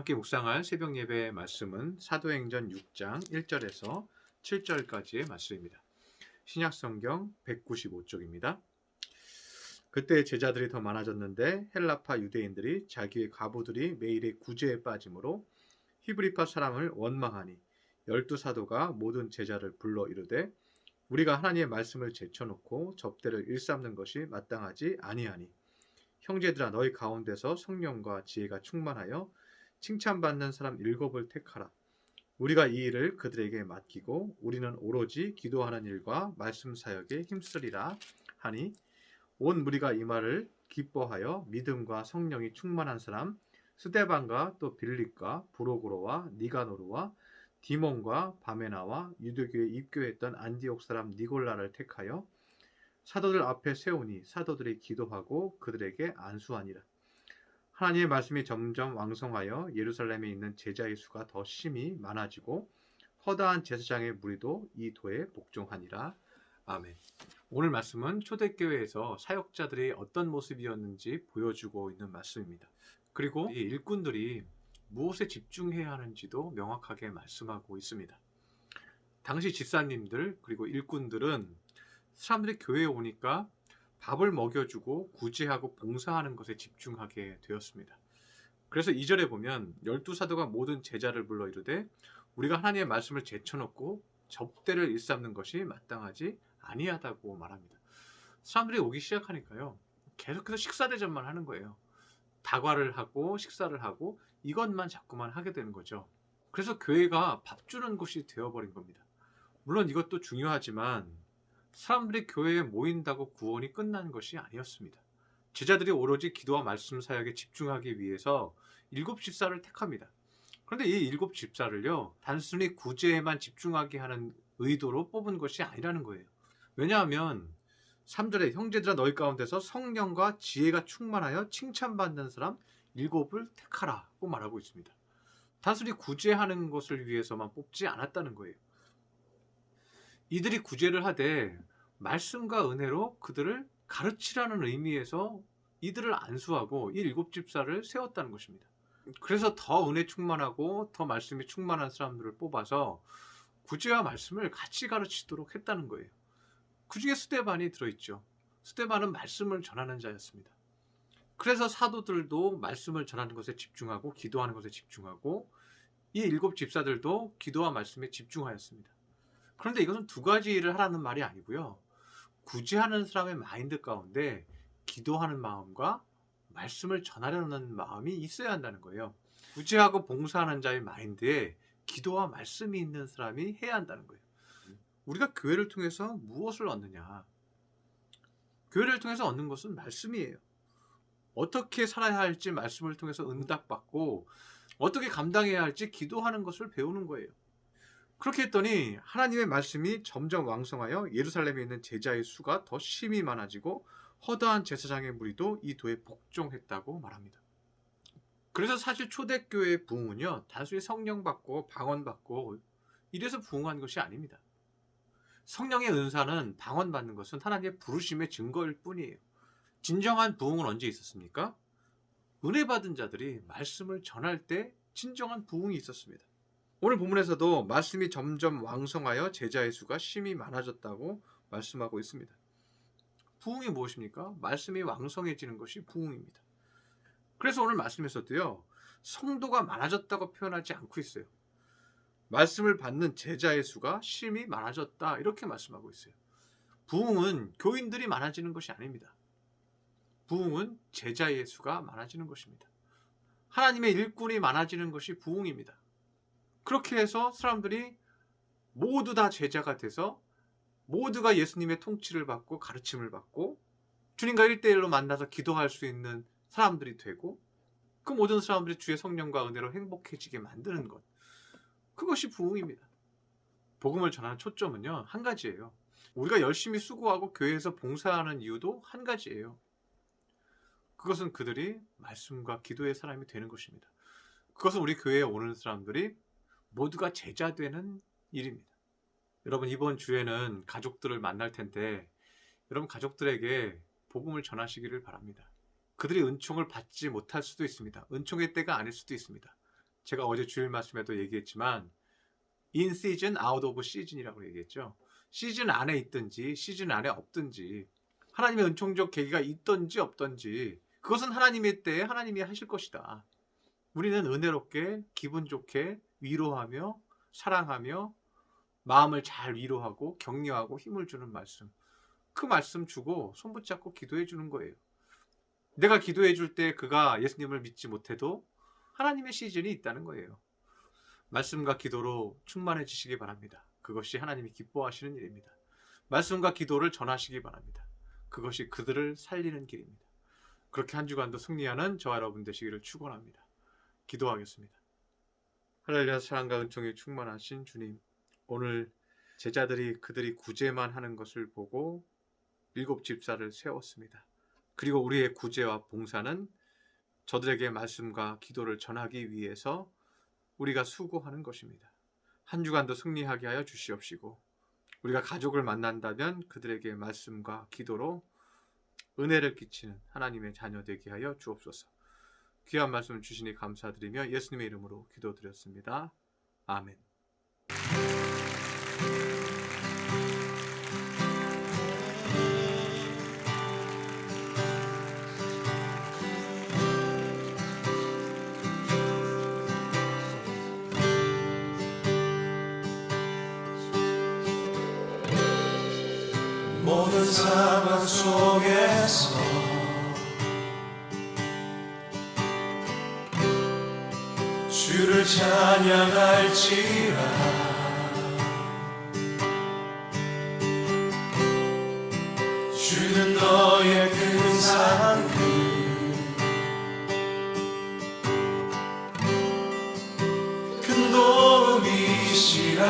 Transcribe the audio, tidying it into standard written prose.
함께 묵상할 새벽 예배의 말씀은 사도행전 6장 1절에서 7절까지의 말씀입니다. 신약성경 195쪽입니다. 그때 제자들이 더 많아졌는데 헬라파 유대인들이 자기의 과부들이 매일의 구제에 빠짐으로 히브리파 사람을 원망하니 12사도가 모든 제자를 불러 이르되 우리가 하나님의 말씀을 제쳐놓고 접대를 일삼는 것이 마땅하지 아니하니 형제들아 너희 가운데서 성령과 지혜가 충만하여 칭찬받는 사람 7을 택하라. 우리가 이 일을 그들에게 맡기고 우리는 오로지 기도하는 일과 말씀 사역에 힘쓰리라 하니 온 무리가 이 말을 기뻐하여 믿음과 성령이 충만한 사람 스데반과 또 빌립과 브로고로와 니가노르와 디몬과 바메나와 유대교에 입교했던 안디옥 사람 니골라를 택하여 사도들 앞에 세우니 사도들이 기도하고 그들에게 안수하니라. 하나님의 말씀이 점점 왕성하여 예루살렘에 있는 제자의 수가 더 심히 많아지고 허다한 제사장의 무리도 이 도에 복종하니라. 아멘. 오늘 말씀은 초대교회에서 사역자들이 어떤 모습이었는지 보여주고 있는 말씀입니다. 그리고 이 일꾼들이 무엇에 집중해야 하는지도 명확하게 말씀하고 있습니다. 당시 집사님들 그리고 일꾼들은 사람들이 교회에 오니까 밥을 먹여주고 구제하고 봉사하는 것에 집중하게 되었습니다. 그래서 2절에 보면 12사도가 모든 제자를 불러 이르되 우리가 하나님의 말씀을 제쳐놓고 접대를 일삼는 것이 마땅하지 아니하다고 말합니다. 사람들이 오기 시작하니까요. 계속해서 식사 대접만 하는 거예요. 다과를 하고 식사를 하고 이것만 자꾸만 하게 되는 거죠. 그래서 교회가 밥 주는 곳이 되어버린 겁니다. 물론 이것도 중요하지만 사람들이 교회에 모인다고 구원이 끝난 것이 아니었습니다. 제자들이 오로지 기도와 말씀 사역에 집중하기 위해서 7집사를 택합니다. 그런데 이 7집사를요 단순히 구제에만 집중하게 하는 의도로 뽑은 것이 아니라는 거예요. 왜냐하면 3절에 형제들아 너희 가운데서 성령과 지혜가 충만하여 칭찬받는 사람 7을 택하라고 말하고 있습니다. 단순히 구제하는 것을 위해서만 뽑지 않았다는 거예요. 이들이 구제를 하되 말씀과 은혜로 그들을 가르치라는 의미에서 이들을 안수하고 이 7집사를 세웠다는 것입니다. 그래서 더 은혜 충만하고 더 말씀이 충만한 사람들을 뽑아서 구제와 말씀을 같이 가르치도록 했다는 거예요. 그 중에 스데반이 들어있죠. 스데반은 말씀을 전하는 자였습니다. 그래서 사도들도 말씀을 전하는 것에 집중하고 기도하는 것에 집중하고 이 7집사들도 기도와 말씀에 집중하였습니다. 그런데 이것은 두 가지 일을 하라는 말이 아니고요. 구제하는 사람의 마인드 가운데 기도하는 마음과 말씀을 전하려는 마음이 있어야 한다는 거예요. 구제하고 봉사하는 자의 마인드에 기도와 말씀이 있는 사람이 해야 한다는 거예요. 우리가 교회를 통해서 무엇을 얻느냐? 교회를 통해서 얻는 것은 말씀이에요. 어떻게 살아야 할지 말씀을 통해서 응답받고 어떻게 감당해야 할지 기도하는 것을 배우는 거예요. 그렇게 했더니 하나님의 말씀이 점점 왕성하여 예루살렘에 있는 제자의 수가 더 심히 많아지고 허다한 제사장의 무리도 이 도에 복종했다고 말합니다. 그래서 사실 초대교회의 부흥은요 단순히 성령 받고 방언 받고 이래서 부흥한 것이 아닙니다. 성령의 은사는 방언 받는 것은 하나님의 부르심의 증거일 뿐이에요. 진정한 부흥은 언제 있었습니까? 은혜 받은 자들이 말씀을 전할 때 진정한 부흥이 있었습니다. 오늘 본문에서도 말씀이 점점 왕성하여 제자의 수가 심히 많아졌다고 말씀하고 있습니다. 부흥이 무엇입니까? 말씀이 왕성해지는 것이 부흥입니다. 그래서 오늘 말씀에서도요. 성도가 많아졌다고 표현하지 않고 있어요. 말씀을 받는 제자의 수가 심히 많아졌다 이렇게 말씀하고 있어요. 부흥은 교인들이 많아지는 것이 아닙니다. 부흥은 제자의 수가 많아지는 것입니다. 하나님의 일꾼이 많아지는 것이 부흥입니다. 그렇게 해서 사람들이 모두 다 제자가 돼서 모두가 예수님의 통치를 받고 가르침을 받고 주님과 1대1로 만나서 기도할 수 있는 사람들이 되고 그 모든 사람들이 주의 성령과 은혜로 행복해지게 만드는 것. 그것이 부흥입니다. 복음을 전하는 초점은요. 한 가지예요. 우리가 열심히 수고하고 교회에서 봉사하는 이유도 한 가지예요. 그것은 그들이 말씀과 기도의 사람이 되는 것입니다. 그것은 우리 교회에 오는 사람들이 모두가 제자 되는 일입니다. 여러분 이번 주에는 가족들을 만날 텐데 여러분 가족들에게 복음을 전하시기를 바랍니다. 그들이 은총을 받지 못할 수도 있습니다. 은총의 때가 아닐 수도 있습니다. 제가 어제 주일 말씀에도 얘기했지만 in season, out of season이라고 얘기했죠. 시즌 안에 있든지 시즌 안에 없든지 하나님의 은총적 계기가 있든지 없든지 그것은 하나님의 때에 하나님이 하실 것이다. 우리는 은혜롭게 기분 좋게 위로하며 사랑하며 마음을 잘 위로하고 격려하고 힘을 주는 말씀, 그 말씀 주고 손 붙잡고 기도해 주는 거예요. 내가 기도해 줄 때 그가 예수님을 믿지 못해도 하나님의 시즌이 있다는 거예요. 말씀과 기도로 충만해지시기 바랍니다. 그것이 하나님이 기뻐하시는 일입니다. 말씀과 기도를 전하시기 바랍니다. 그것이 그들을 살리는 길입니다. 그렇게 한 주간도 승리하는 저와 여러분 되시기를 축원합니다. 기도하겠습니다. 할렐루야. 사랑과 은총에 충만하신 주님, 오늘 제자들이 그들이 구제만 하는 것을 보고 7 집사를 세웠습니다. 그리고 우리의 구제와 봉사는 저들에게 말씀과 기도를 전하기 위해서 우리가 수고하는 것입니다. 한 주간도 승리하게 하여 주시옵시고 우리가 가족을 만난다면 그들에게 말씀과 기도로 은혜를 끼치는 하나님의 자녀 되게 하여 주옵소서. 귀한 말씀 주시니 감사드리며 예수님의 이름으로 기도드렸습니다. 아멘. 모든 상황 속에서 주를 찬양할지라. 주는 너의 큰 사랑 큰 도움이시라.